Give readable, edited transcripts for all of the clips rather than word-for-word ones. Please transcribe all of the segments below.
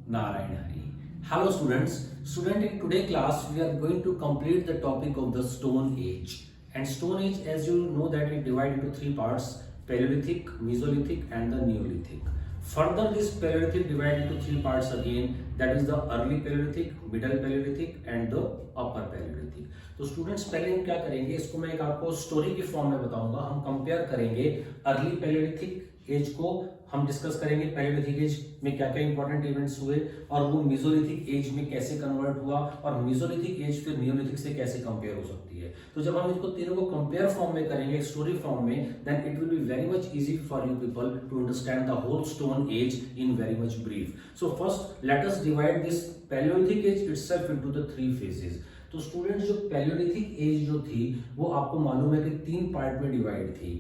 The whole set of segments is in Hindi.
Narayan Hari. Hello students. In today class we are going to complete the topic of the Stone Age. And Stone Age, as you know, that it divided into three parts: Paleolithic, Mesolithic and the Neolithic. Further, this Paleolithic divided into three parts again, that is the early Paleolithic, middle Paleolithic and the upper Paleolithic. तो स्टूडेंट्स पहले हम क्या करेंगे, इसको मैं एक आपको स्टोरी की फॉर्म में बताऊंगा. हम कंपेयर करेंगे अर्ली पैलियोलिथिक एज को, हम डिस्कस करेंगे पैलियोलिथिक एज में क्या क्या इंपॉर्टेंट इवेंट्स हुए और वो मेसोलिथिक एज में कैसे कन्वर्ट हुआ और मेसोलिथिक एज फिर नियोलिथिक से कैसे कंपेयर हो सकती है. तो जब हम इसको तीनों को कंपेयर फॉर्म में करेंगे, स्टोरी फॉर्म में, then it will be very much easy for you people to understand the whole stone age in very much brief. So first let us divide this paleolithic age itself into the three phases. तो स्टूडेंट्स जो पैलियोलिथिक एज जो थी वो आपको मालूम है कि तीन पार्ट में डिवाइड थी: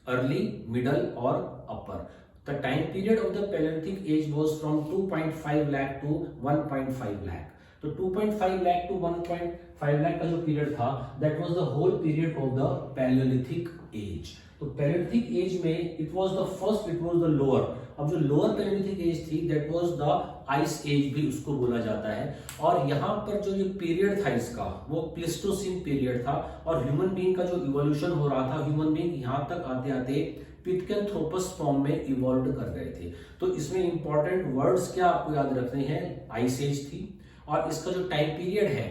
अर्ली, मिडल और upper. The time period of the Palaeolithic age was from 2.5 lakh to 1.5 lakh. तो 2.5 लाख टू 1.5 लाख का जो पीरियड था, that was the whole period of the Palaeolithic age. तो पैलियोलिथिक एज में it was the first, it was the lower. अब जो लोअर पैलियोलिथिक एज थी, that was the ice age भी उसको बोला जाता है. और यहाँ पर जो ये पीरियड था इसका, वो प्लीस्टोसिन पीरियड था. और ह्यूमन बीइंग का जो इवोल्यूशन हो रहा था, ह्यूमन बीइंग यहाँ तक आते आते पिथेकेंथ्रोपस फॉर्म में इवॉल्व कर गए थे. तो इसमें इंपॉर्टेंट वर्ड्स क्या आपको याद रखने हैं, आइस एज थी. और इसका जो टाइम पीरियड है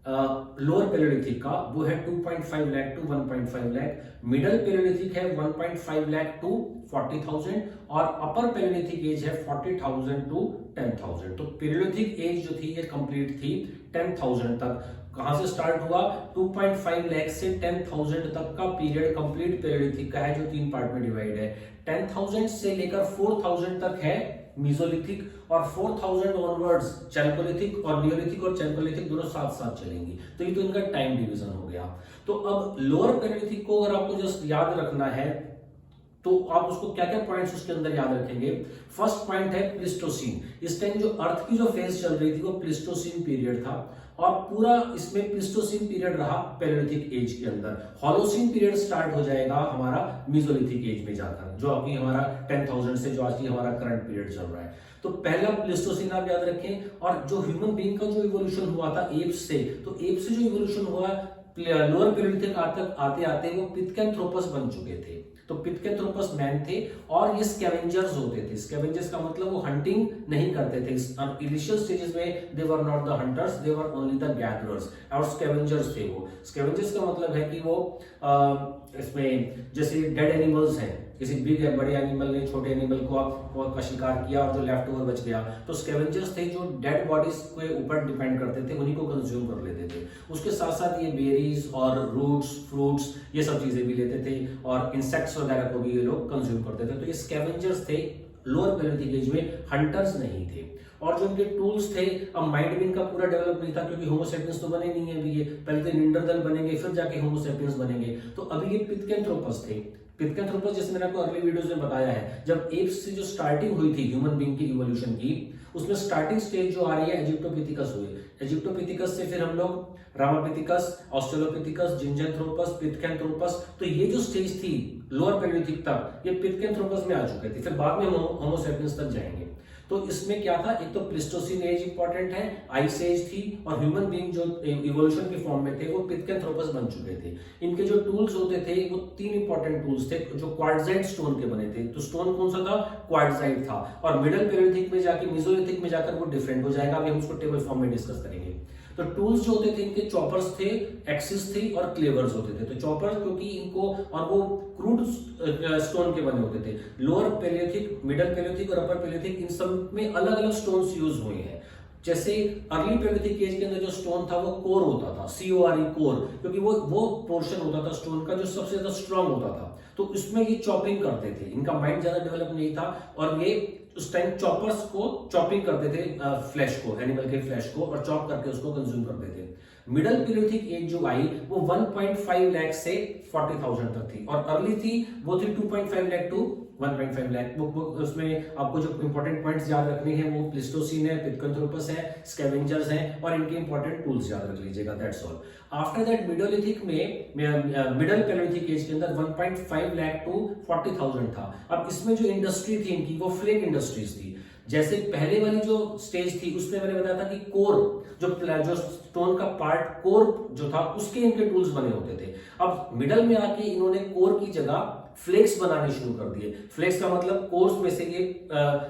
लोअर पैलियोलिथिक का, वो है 2.5 lakh to 1.5 lakh. Middle paleolithic है 1.5 लाख टू 40,000 और अपर पैलियोलिथिक एज है 40,000 टू 10,000. तो पैलियोलिथिक एज जो थी ये कंप्लीट थी 10,000 तक. कहां से स्टार्ट हुआ, 2.5 लाख से 10,000 तक का पीरियड कंप्लीट पैलियोलिथिक का है, जो तीन पार्ट में डिवाइड है. 10,000 से लेकर 4,000 तक है मेसोलिथिक और 4,000 ऑनवर्ड्स चैल्कोलिथिक. और नियोलिथिक और चैल्कोलिथिक दोनों साथ साथ चलेंगी. तो ये तो इनका टाइम डिवीजन हो गया. तो अब लोअर पैलियोलिथिक को अगर आपको जस्ट याद रखना है तो आप उसको क्या क्या पॉइंट्स उसके अंदर याद रखेंगे. फर्स्ट पॉइंट है प्लीस्टोसिन. इस टाइम जो अर्थ की जो फेज चल रही थी वो प्लीस्टोसिन पीरियड था और पूरा इसमें प्लीस्टोसिन पीरियड रहा पैलियोलिथिक एज के अंदर. होलोसिन पीरियड स्टार्ट हो जाएगा हमारा मेसोलिथिक एज में जाकर, जो अभी हमारा 10,000 से जो आज की हमारा करंट पीरियड चल रहा है. तो पहला प्लीस्टोसिन आप याद रखें. और जो ह्यूमन बीइंग का जो इवोल्यूशन हुआ था एप्स से, तो एप्स से जो इवोल्यूशन हुआ लोअर पैलियोलिथिक आते आते वो पिथेकेंथ्रोपस बन चुके थे. तो पिथेकेंथ्रोपस मैन थे और ये स्कैवेंजर्स होते थे. स्कैवेंजर्स का मतलब वो हंटिंग नहीं करते थे. इनिशियल स्टेजेस में they were not the hunters, they were only the gatherers और स्कैवेंजर्स थे वो. स्कैवेंजर्स का मतलब है कि वो इसमें जैसे डेड एनिमल्स हैं, किसी बिग है बड़े एनिमल ने छोटे एनिमल को का शिकार किया और जो लेफ्ट ओवर बच गया, तो स्कैवेंजर्स थे जो डेड बॉडीज के ऊपर डिपेंड करते थे, उन्हीं को कंज्यूम कर लेते थे. उसके साथ साथ ये बेरीज और रूट्स, फ्रूट्स, ये सब चीजें भी लेते थे और इंसेक्ट्स वगैरह को भी ये लोग कंज्यूम करते थे. तो ये स्कैवेंजर्स थे लोअर पैलियोलिथिक एज में, हंटर्स नहीं थे. और जो इनके टूल्स थे, अब माइंड भी इनका पूरा डेवलप नहीं था क्योंकि होमोसेपियंस तो बने नहीं है अभी. ये पहले तो निएंडरथल बनेंगे फिर जाके होमोसेपियंस बनेंगे. तो अभी ये पिथेकेंथ्रोपस थे. पिथेकेंथ्रोपस जैसे मैंने आपको अर्ली वीडियोस में बताया है, जब एप्स से जो स्टार्टिंग हुई थी ह्यूमन बीइंग की इवोल्यूशन की, उसमें स्टार्टिंग स्टेज जो आ रही है इजिप्टोपिथिकस हुए. इजिप्टोपिथिकस से फिर हम लोग रामापिथिकस, ऑस्ट्रेलोपिथिकस, जिंजैंथ्रोपस, पिथेकेंथ्रोपस. तो ये जो स्टेज थी लोअर पैलियोलिथिक तक, ये पिथेकेंथ्रोपस में आ चुके थे. फिर बाद में होमोसेपियंस तक जाएंगे. तो इसमें क्या था, एक तो प्लीस्टोसिन एज इंपॉर्टेंट है, आइस एज थी, और ह्यूमन बीइंग जो इवोल्यूशन के फॉर्म में थे वो पिथेकेंथ्रोपस बन चुके थे. इनके जो टूल्स होते थे वो तीन इंपॉर्टेंट टूल्स थे जो क्वार्टजाइट स्टोन के बने थे. तो स्टोन कौन सा था, क्वार्टजाइट था. और मिडल पैलियोलिथिक में जाके मेसोलिथिक में जाकर वो डिफरेंट हो जाएगा. अभी हम उसको टेबल फॉर्म में डिस्कस करेंगे. तो टूल्स जो होते थे इनके चॉपर्स थे, एक्सिस थे और क्लेवर्स होते थे. तो चॉपर्स क्योंकि इनको, और वो क्रूड स्टोन के बने होते थे. लोअर पैलियोलिथिक, मिडल पैलियोलिथिक और अपर पैलियोलिथिक, इन सब में अलग अलग स्टोन्स यूज हुए हैं. जैसे अर्ली पैलियोलिथिक एज के अंदर जो स्टोन था वो कोर होता था, CORE, कोर, क्योंकि वो पोर्शन होता था स्टोन का जो सबसे ज्यादा स्ट्रांग होता था. तो इसमें ये चॉपिंग करते थे. इनका माइंड ज्यादा डेवलप नहीं था और ये उस टाइम चॉपर्स को चॉपिंग करते थे, फ्लैश को, एनिमल के फ्लैश को, और चॉप करके उसको कंज्यूम करते थे. मिडल पैलियोलिथिक एज जो आई वो 1.5 लाख से 40,000 तक थी. और अर्ली थी वो थी 2.5 लाख टू 1.5 लाख. उसमें आपको जो इंपॉर्टेंट पॉइंट्स याद रखने हैं वो प्लीस्टोसिन है, पिथेकेंथ्रोपस है, स्कैवेंजर्स हैं और इनके इंपॉर्टेंट टूल्स याद रख लीजिएगा. That's all. आफ्टर दैट मिडोलिथिक में, मिडल पैलियोलिथिक एज के अंदर 1.5 लाख टू 40,000 था. अब इसमें जो इंडस्ट्री थी इनकी वो फ्लेक इंडस्ट्रीज थी. जैसे पहले वाली जो स्टेज थी उसमें मैंने बताया था कि कोर जो स्टोन का पार्ट कोर जो था उसके इनके टूल्स बने होते थे। अब मिडल में आके इन्होंने कोर की जगह फ्लेक्स बनाने शुरू कर दिए। फ्लेक्स का मतलब कोर्स में से ये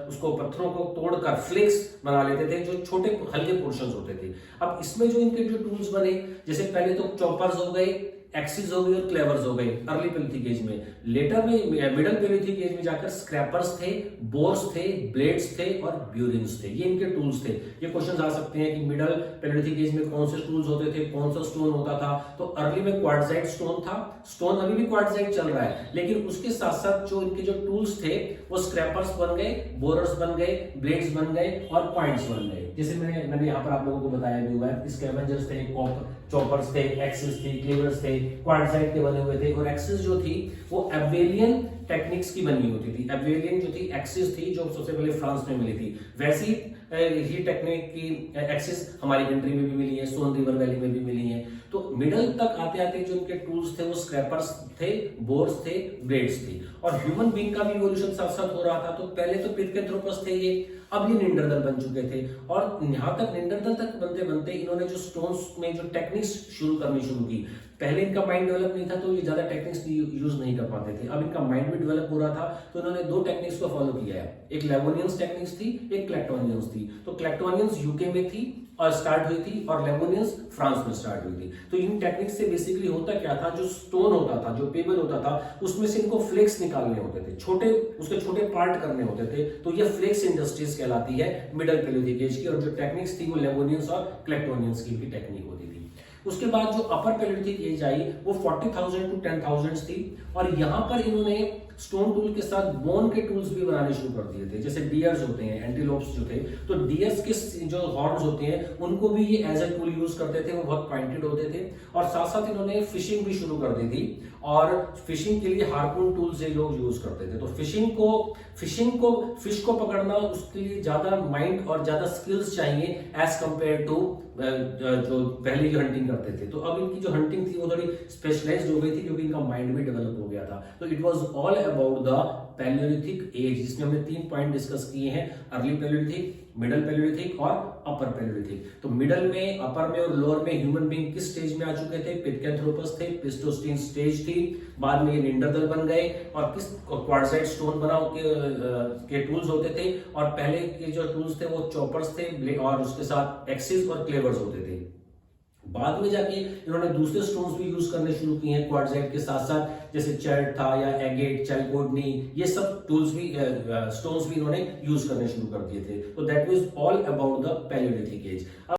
उसको पत्थरों को तोड़कर फ्लेक्स बना लेते थे जो छोटे हल्के पोर्शंस होते थे। अब इसमें जो इनके जो टूल्स बने, जैसे पहले तो चॉपर्स हो गए, एक्सिस हो गई और क्लेवर्स हो गए अर्ली पैलियोलिथिक एज में। लेटर में मिडल पैलियोलिथिक एज में जाकर स्क्रैपर्स थे, बोर्स थे, ब्लेड्स थे और ब्यूरिन्स थे। ये इनके टूल्स थे। ये क्वेश्चन आ सकते हैं कि मिडल पैलियोलिथिक एज में कौन से टूल्स होते थे, कौन सा स्टोन होता था। तो अर्ली में क्वार्टजाइट स्टोन था। स्टोन अभी भी क्वार्टजाइट चल रहा है, लेकिन उसके साथ साथ जो इनके जो टूल्स थे वो स्क्रैपर्स बन गए, बोरर्स बन गए, ब्लेड्स बन गए और पॉइंट्स बन गए। जैसे मैंने यहाँ पर आप लोगों को बताया भी हुआ है, स्कैवेंजर्स थे, चॉपर्स थे, एक्सिस थी, क्लीवर्स थे, क्वार्टजाइट के बने हुए थे। और एक्सिस जो थी वो एब्वेलियन टेक्निक्स की बनी होती थी। एब्वेलियन जो थी एक्सिस थी जो सबसे पहले फ्रांस में मिली थी, वैसी ही टेक्निक की एक्सिस हमारी कंट्री में भी मिली है, सोन रिवर वैली में भी मिली है। तो मिडल तक आते आते जो इनके टूल्स थे वो स्क्रैपर्स थे, बोर्स थे, ब्लेड्स थी। और ह्यूमन बीइंग का भी इवोल्यूशन साथ साथ हो रहा था। तो पहले तो पिथेकेंथ्रोपस थे ये, अब ये निंडरदल बन चुके थे। और यहाँ तक निंडरदल तक बनते बनते इन्होंने जो स्टोन्स में जो टेक्निक्स शुरू करनी शुरू की। पहले इनका माइंड डेवलप नहीं था तो ये ज्यादा टेक्निक्स यूज नहीं कर पाते थे। अब इनका माइंड भी डेवलप हो रहा था तो इन्होंने दो टेक्निक्स को फॉलो किया है। एक लेबोनियंस टेक्निक्स थी, एक क्लेक्टोनियंस थी। तो क्लेक्टोनियंस यूके में थी और स्टार्ट हुई थी, और लेबोनियंस फ्रांस में स्टार्ट हुई थी। तो इन टेक्निक्स से बेसिकली होता क्या था, जो स्टोन होता था, जो पेबल होता था, उसमें से इनको फ्लेक्स निकालने होते थे, उसके छोटे पार्ट करने होते थे। तो ये फ्लेक्स इंडस्ट्रीज कहलाती है मिडल पैलियोलिथिक एज की। और जो टेक्निक्स थी वो लेबोनियंस और क्लेक्टोनियंस की टेक्निक होती थी। उसके बाद जो अपर पैलियोलिथिक एज आई वो 40,000 टू 10,000 थी। और यहाँ पर इन्होंने स्टोन टूल के साथ बोन के टूल्स भी बनाने शुरू कर दिए थे। जैसे डियर्स होते हैं, एंटीलोप्स जो थे, तो डियर्स के जो हॉर्न्स होते हैं उनको भी ये एज ए टूल यूज करते थे। वो बहुत पॉइंटेड होते थे। और साथ साथ इन्होंने फिशिंग भी शुरू कर दी थी। और फिशिंग के लिए हार्पून टूल्स ये लोग यूज करते थे। तो फिश को पकड़ना, उसके लिए ज्यादा माइंड और ज्यादा स्किल्स चाहिए एज कंपेयर टू जो पहले जो हंटिंग करते थे। तो अब इनकी जो हंटिंग थी वो थोड़ी स्पेशलाइज्ड हो गई थी क्योंकि इनका माइंड भी डेवलप हो गया था। तो it was all about the Palaeolithic age, जिसमें हमने 3 पॉइंट डिस्कस किए हैं, अर्ली पैलियोलिथिक, मिडल पैलियोलिथिक और अपर पैलियोलिथिक। तो मिडल में, अपर में और लोअर में ह्यूमन बीइंग किस स्टेज में आ चुके थे? पिथेकेंथ्रोपस थे, प्लीस्टोसीन स्टेज थी। बाद में ये निंडरदल बन गए और किस क्वार्टजाइट स्टोन बना के टूल्स होते थे। और पहले के जो टूल्स थे वो चॉपर्स थे और उसके साथ एक्सिस और क्लेवर्स होते थे। बाद में जाके इन्होंने दूसरे स्टोन्स भी यूज करने शुरू किए हैं क्वार्टजाइट के साथ साथ, जैसे चैट था या एगेट, चैलकोडनी, ये सब टूल्स भी स्टोन्स भी इन्होंने यूज करने शुरू कर दिए थे। तो that was all about the Palaeolithic as.